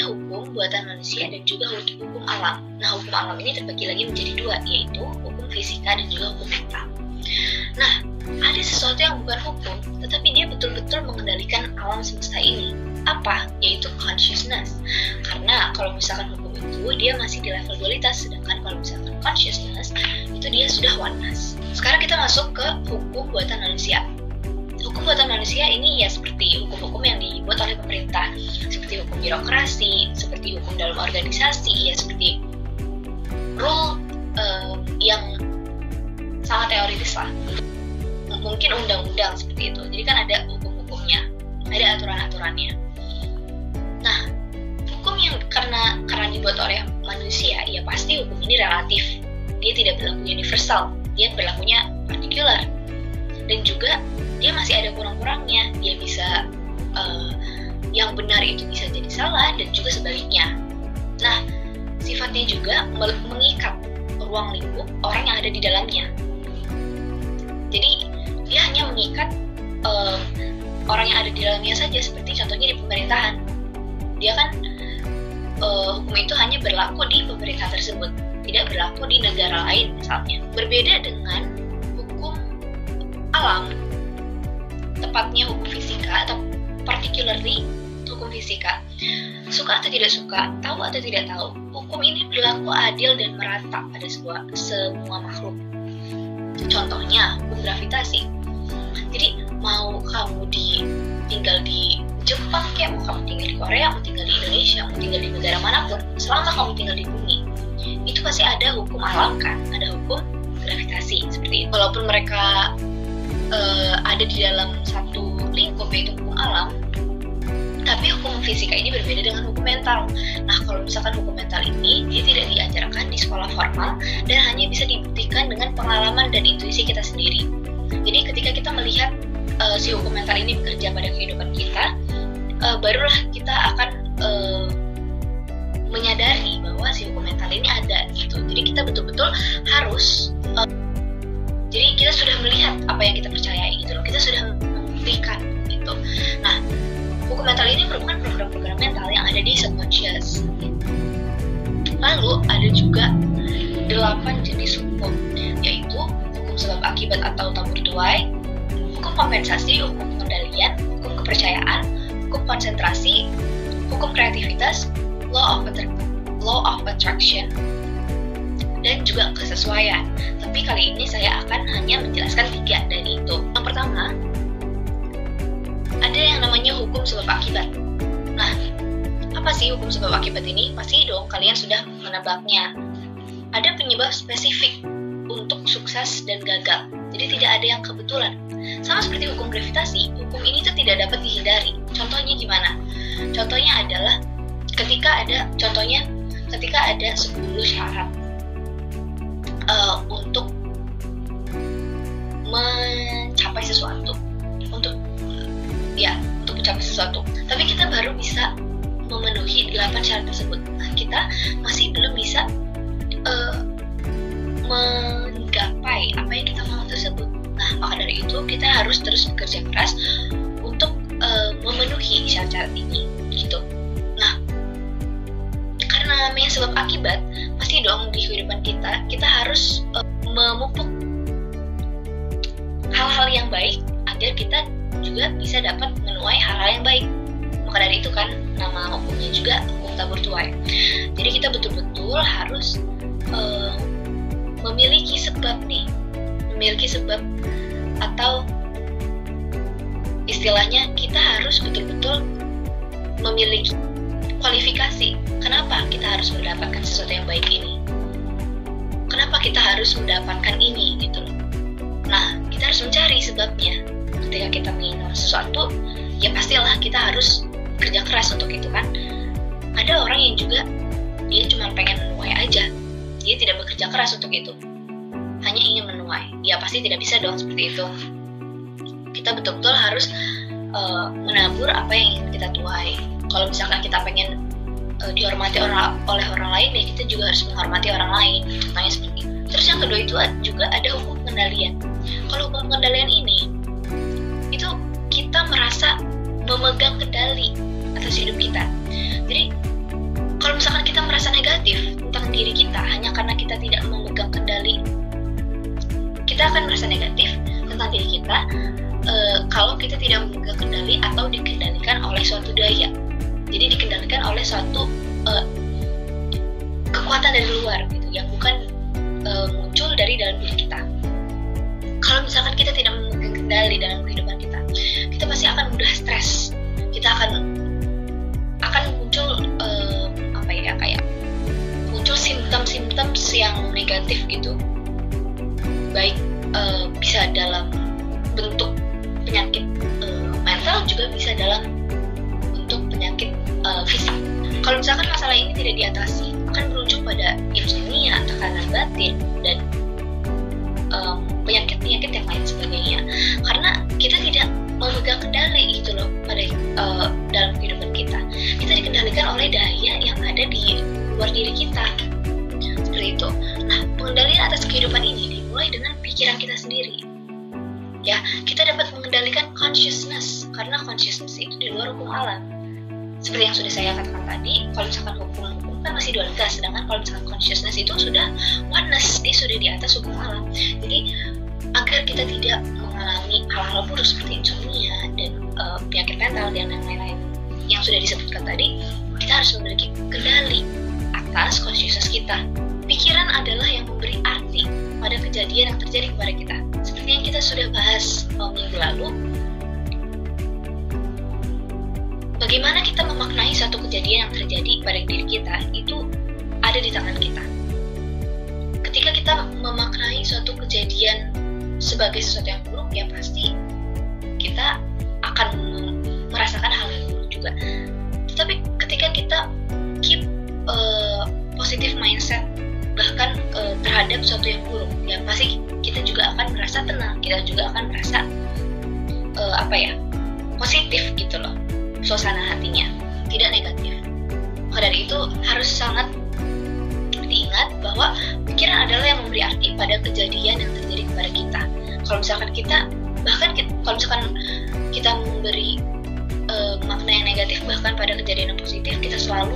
hukum buatan manusia dan juga hukum alam. Nah, hukum alam ini terbagi lagi menjadi dua, yaitu hukum fisika dan juga hukum mental. Nah, ada sesuatu yang bukan hukum, tetapi dia betul-betul mengendalikan alam semesta ini. Apa? Yaitu consciousness. Karena kalau misalkan hukum itu, dia masih di level dualitas, sedangkan kalau misalkan consciousness, itu dia sudah oneness. Sekarang kita masuk ke hukum buatan manusia. Hukum buatan manusia ini ya seperti hukum-hukum yang dibuat oleh pemerintah, seperti hukum birokrasi, seperti hukum dalam organisasi, ya seperti rule yang sangat teoritis lah. Mungkin undang-undang seperti itu. Jadi kan ada hukum-hukumnya, ada aturan-aturannya. Nah, hukum yang karena dibuat oleh manusia, ya pasti hukum ini relatif. Dia tidak berlaku universal, dia berlakunya partikular. Dan juga dia masih ada kurang-kurangnya. Dia bisa yang benar itu bisa jadi salah dan juga sebaliknya. Nah, sifatnya juga mengikat ruang lingkup orang yang ada di dalamnya. Jadi dia hanya mengikat orang yang ada di dalamnya saja, seperti contohnya di pemerintahan. Dia kan hukum itu hanya berlaku di pemerintah tersebut, tidak berlaku di negara lain misalnya. Berbeda dengan hukum alam, tepatnya hukum fisika atau particularly hukum fisika. Suka atau tidak suka, tahu atau tidak tahu, hukum ini berlaku adil dan merata pada semua makhluk. Contohnya hukum gravitasi. Jadi mau kamu tinggal di Jepang, kayak mau kamu tinggal di Korea, mau tinggal di Indonesia, mau tinggal di negara manapun, selama kamu tinggal di bumi, itu pasti ada hukum alam kan, ada hukum gravitasi seperti itu. Walaupun mereka ada di dalam satu lingkup yaitu hukum alam, tapi hukum fisika ini berbeda dengan hukum mental. Nah, kalau misalkan hukum mental ini dia tidak diajarkan di sekolah formal dan hanya bisa dibuktikan dengan pengalaman dan intuisi kita sendiri. Jadi ketika kita melihat si hukum mental ini bekerja pada kehidupan kita, barulah kita akan menyadari bahwa si hukum mental ini ada gitu. Jadi kita betul-betul harus jadi kita sudah melihat apa yang kita percayai gitu loh. Kita sudah membuktikan gitu. Nah, hukum mental ini merupakan program-program mental yang ada di subconscious. Lalu ada juga 8 jenis hukum, yaitu hukum sebab akibat atau tabur tuai, hukum kompensasi, hukum pengendalian, hukum kepercayaan, hukum konsentrasi, hukum kreativitas, law of attraction, dan juga kesesuaian. Tapi kali ini saya akan hanya menjelaskan 3 dari itu. Yang pertama, ada yang namanya hukum sebab akibat. Nah, apa sih hukum sebab akibat ini? Pasti dong kalian sudah menebaknya. Ada penyebab spesifik untuk sukses dan gagal. Jadi tidak ada yang kebetulan. Sama seperti hukum gravitasi, hukum ini tuh tidak dapat dihindari. Contohnya gimana? Contohnya adalah ketika ada 10 syarat untuk mencapai sesuatu. Untuk mencapai sesuatu. Tapi kita baru bisa memenuhi 8 syarat tersebut. Nah, kita masih belum bisa menggapai apa yang kita mau tersebut. Nah, maka dari itu kita harus terus bekerja keras untuk memenuhi syarat-syarat ini, gitu. Nah, karena namanya sebab akibat, pasti dong di kehidupan kita harus memupuk hal-hal yang baik agar kita juga bisa dapat menuai hal-hal yang baik. Maka dari itu kan nama hukumnya juga hukum tabur tuai. Jadi kita betul-betul harus memiliki sebab atau istilahnya kita harus betul-betul memiliki kualifikasi. Kenapa kita harus mendapatkan sesuatu yang baik ini? Kenapa kita harus mendapatkan ini gitu loh. Nah, kita harus mencari sebabnya. Ketika kita menginginkan sesuatu, ya pastilah kita harus kerja keras untuk itu kan. Ada orang yang juga dia cuma pengen menuai aja, dia tidak bekerja keras untuk itu, hanya ingin menuai. Ya pasti tidak bisa dong seperti itu. Kita betul-betul harus menabur apa yang ingin kita tuai. Kalau misalkan kita pengen dihormati oleh orang lain, ya kita juga harus menghormati orang lain. Contohnya seperti itu. Terus yang kedua itu juga ada hukum pengendalian. Kalau hukum pengendalian ini, itu kita merasa memegang kendali atas hidup kita. Jadi kita akan merasa negatif tentang diri kita kalau kita tidak memegang kendali atau dikendalikan oleh suatu daya. Jadi dikendalikan oleh suatu kekuatan dari luar gitu, yang bukan muncul dari dalam diri kita. Kalau misalkan kita tidak memegang kendali dalam kehidupan kita, kita pasti akan mudah stres. Kita akan muncul kayak muncul simptom-simptom yang negatif gitu. Baik bisa dalam bentuk penyakit mental, juga bisa dalam bentuk penyakit fisik. Kalau misalkan masalah ini tidak diatasi, akan berujung pada insomnia, tekanan batin, dan penyakit-penyakit yang lain sebagainya. Karena kita tidak memegang kendali gitu loh pada dalam kehidupan kita. Kita dikendalikan oleh daya yang ada di luar diri kita. Seperti itu. Nah, pengendalian atas kehidupan ini dimulai dengan pikiran kita sendiri. Ya, kita dapat mengendalikan consciousness, karena consciousness itu di luar hukum alam. Seperti yang sudah saya katakan tadi, kalau misalkan hukum kan masih dualitas, sedangkan kalau misalkan consciousness itu sudah oneness, dia sudah di atas hukum alam. Jadi agar kita tidak mengalami hal-hal buruk seperti insomnia dan penyakit mental dan lain-lain yang sudah disebutkan tadi, kita harus memiliki kendali atas consciousness kita. Pikiran adalah yang memberi arti pada kejadian yang terjadi kepada kita. Seperti yang kita sudah bahas minggu lalu, bagaimana kita memaknai suatu kejadian yang terjadi pada diri kita itu ada di tangan kita. Ketika kita memaknai suatu kejadian sebagai sesuatu yang buruk, ya pasti kita akan merasakan hal yang buruk juga. Tetapi ketika kita keep positive mindset bahkan terhadap sesuatu yang buruk, ya pasti kita juga akan merasa tenang, kita juga akan merasa positif gitu loh, suasana hatinya tidak negatif. Maka dari itu harus sangat diingat bahwa pikiran adalah yang memberi arti pada kejadian yang terjadi kepada kita. Kalau misalkan kalau misalkan kita memberi makna yang negatif bahkan pada kejadian yang positif, kita selalu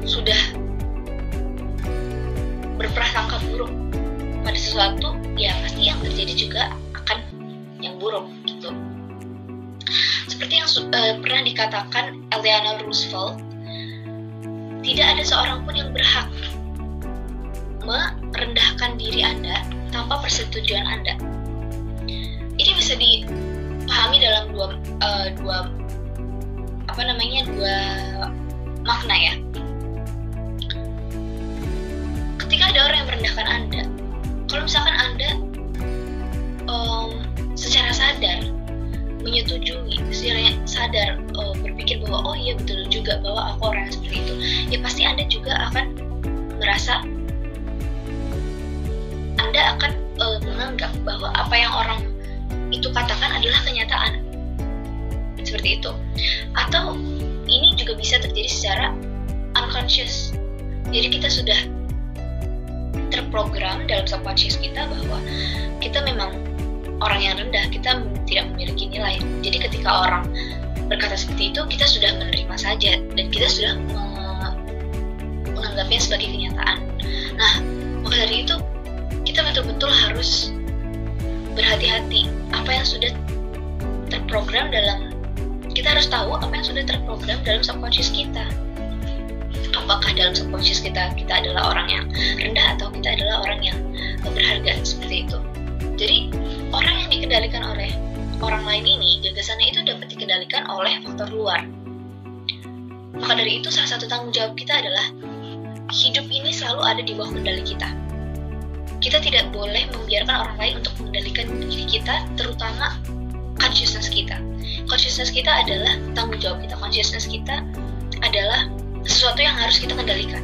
sudah berprasangka buruk pada sesuatu, ya pasti yang terjadi juga akan yang buruk gitu. Seperti yang pernah dikatakan Eleanor Roosevelt, tidak ada seorang pun yang berhak merendahkan diri Anda tanpa persetujuan Anda. Ini bisa dipahami dalam dua makna ya. Ketika ada orang yang merendahkan Anda, kalau misalkan Anda secara sadar menyetujui, secara sadar berpikir bahwa oh iya betul juga bahwa aku orang yang seperti itu, ya pasti Anda juga akan merasa, Anda akan menganggap bahwa apa yang orang itu katakan adalah kenyataan. Seperti itu. Atau ini juga bisa terjadi secara unconscious. Jadi kita sudah terprogram dalam subconscious kita bahwa kita memang orang yang rendah, kita tidak memiliki nilai. Jadi ketika orang berkata seperti itu, kita sudah menerima saja dan kita sudah menganggapnya sebagai kenyataan. Nah, maka dari itu kita betul-betul harus berhati-hati apa yang sudah terprogram kita harus tahu apa yang sudah terprogram dalam subconscious kita. Apakah dalam subconscious kita adalah orang yang rendah atau kita adalah orang yang berharga, seperti itu. Jadi orang yang dikendalikan oleh orang lain ini, gagasannya itu dapat dikendalikan oleh faktor luar. Maka dari itu salah satu tanggung jawab kita adalah hidup ini selalu ada di bawah kendali kita. Kita tidak boleh membiarkan orang lain untuk mengendalikan diri kita, terutama consciousness kita. Consciousness kita adalah tanggung jawab kita. Consciousness kita adalah sesuatu yang harus kita kendalikan.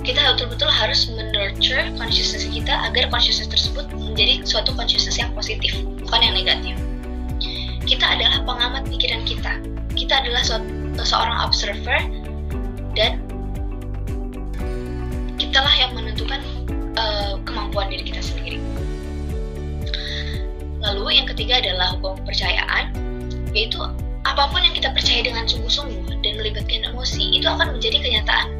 Kita betul-betul harus men-nurture consciousness kita agar consciousness tersebut menjadi suatu consciousness yang positif, bukan yang negatif. Kita adalah pengamat pikiran kita. Kita adalah seorang observer, dan kitalah yang menentukan kemampuan diri kita sendiri. Lalu yang ketiga adalah hukum kepercayaan, yaitu apapun yang kita percaya dengan sungguh-sungguh dan melibatkan emosi, itu akan menjadi kenyataan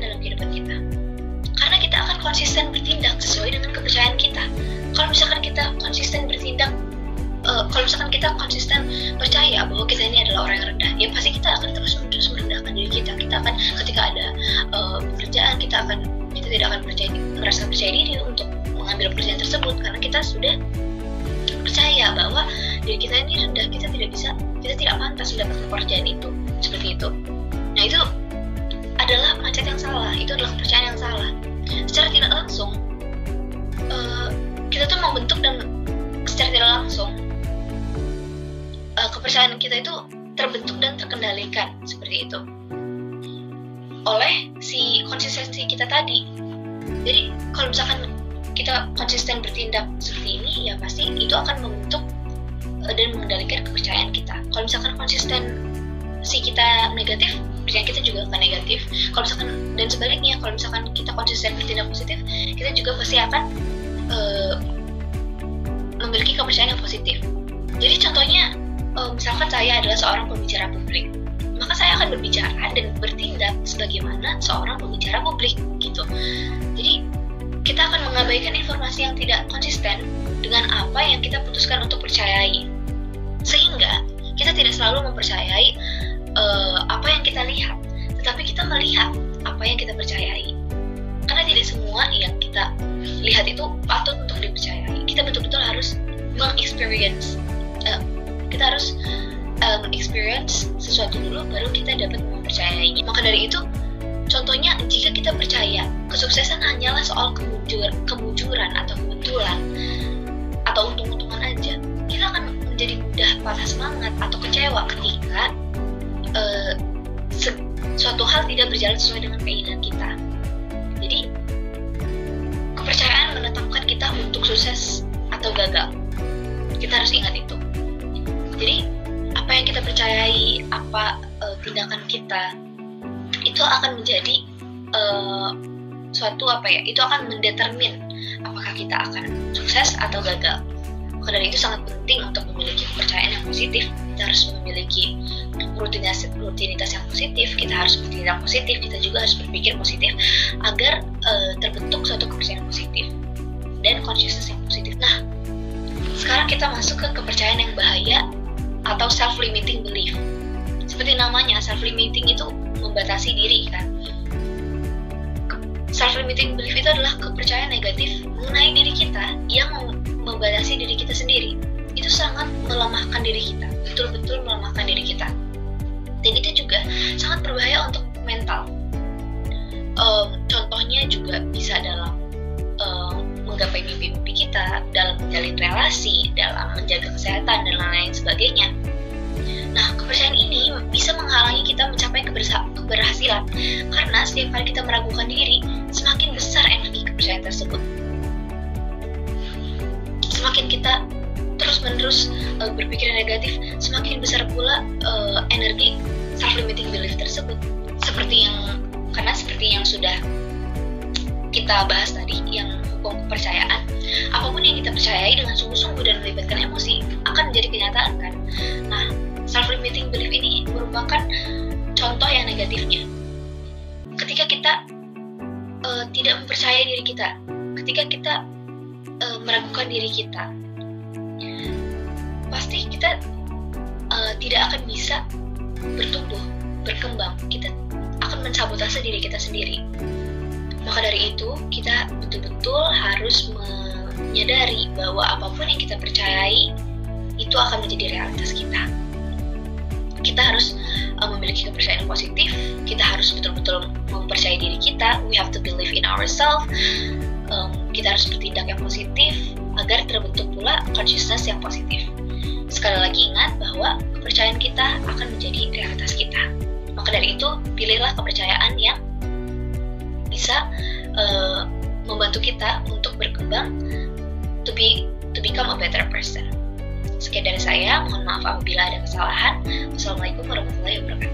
dalam kehidupan kita. Karena kita akan konsisten bertindak sesuai dengan kepercayaan kita. Kalau misalkan kita konsisten bertindak, kalau misalkan kita konsisten percaya bahwa kita ini adalah orang yang rendah, ya pasti kita akan terus merendahkan diri kita. Kita akan, ketika ada pekerjaan, kita tidak akan merasa percaya diri untuk mengambil pekerjaan tersebut, karena kita sudah percaya bahwa diri kita ini rendah, kita tidak pantas mendapatkan pekerjaan itu, seperti itu. Nah, itu adalah mindset yang salah, itu adalah kepercayaan yang salah. Secara tidak langsung kita tuh membentuk, dan secara tidak langsung kepercayaan kita itu terbentuk dan terkendalikan seperti itu oleh si konsistensi kita tadi. Jadi kalau misalkan kita konsisten bertindak seperti ini, ya pasti itu akan membentuk dan mengendalikan kepercayaan kita. Kalau misalkan konsistensi kita negatif, kepercayaan kita juga akan negatif. Kalau misalkan, dan sebaliknya, kalau misalkan kita konsisten bertindak positif, kita juga pasti akan memiliki kepercayaan yang positif. Jadi contohnya, misalkan saya adalah seorang pembicara publik, maka saya akan berbicara dan bertindak sebagaimana seorang pembicara publik gitu. Jadi kita akan mengabaikan informasi yang tidak konsisten dengan apa yang kita putuskan untuk percayai, sehingga kita tidak selalu mempercayai apa yang kita lihat, tetapi kita melihat apa yang kita percayai. Karena tidak semua yang kita lihat itu patut untuk dipercayai. Kita betul-betul harus mengexperience, kita harus experience sesuatu dulu, baru kita dapat mempercayainya. Maka dari itu, contohnya, jika kita percaya kesuksesan hanyalah soal kemujuran atau kebetulan atau untung-untungan aja, kita akan menjadi mudah patah semangat atau kecewa ketika suatu hal tidak berjalan sesuai dengan keinginan kita. Jadi kepercayaan menetapkan kita untuk sukses atau gagal. Kita harus ingat itu. Jadi apa yang kita percayai, tindakan kita, itu akan menjadi itu akan mendetermin apakah kita akan sukses atau gagal. Maka dari itu sangat penting untuk memiliki kepercayaan yang positif. Kita harus memiliki rutinitas yang positif, kita harus bertindak positif, kita juga harus berpikir positif agar terbentuk suatu kepercayaan positif dan consciousness yang positif. Nah, sekarang kita masuk ke kepercayaan yang bahaya atau self-limiting belief. Seperti namanya, self-limiting itu membatasi diri kan. Self-limiting belief itu adalah kepercayaan negatif mengenai diri kita yang membatasi diri kita sendiri. Itu sangat melemahkan diri kita, betul-betul melemahkan diri kita. Dan itu juga sangat berbahaya untuk mental. Contohnya juga bisa dalam menggapai mimpi-mimpi kita, dalam menjalin relasi, dalam menjaga kesehatan, dan lain-lain sebagainya. Nah, kepercayaan ini bisa menghalangi kita mencapai keberhasilan, karena setiap kali kita meragukan diri, semakin besar energi kepercayaan tersebut. Semakin kita terus-menerus berpikir negatif, semakin besar pula energi self-limiting belief tersebut. Seperti yang sudah kita bahas tadi, yang hukum kepercayaan, apapun yang kita percayai dengan sungguh-sungguh dan melibatkan emosi akan menjadi kenyataan kan. Nah, self-limiting belief ini merupakan contoh yang negatifnya. Ketika kita tidak mempercayai diri kita, ketika kita meragukan diri kita, pasti kita tidak akan bisa bertumbuh, berkembang. Kita akan mensabotase diri kita sendiri. Maka dari itu, kita betul-betul harus menyadari bahwa apapun yang kita percayai itu akan menjadi realitas kita. Kita harus memiliki kepercayaan yang positif. Kita harus betul-betul mempercayai diri kita. We have to believe in ourselves. Kita harus bertindak yang positif agar terbentuk pula consciousness yang positif. Sekali lagi ingat bahwa kepercayaan kita akan menjadi realitas kita. Maka dari itu, pilihlah kepercayaan yang bisa membantu kita untuk berkembang, to become a better person. Sekian dari saya, mohon maaf apabila ada kesalahan. Wassalamualaikum warahmatullahi wabarakatuh.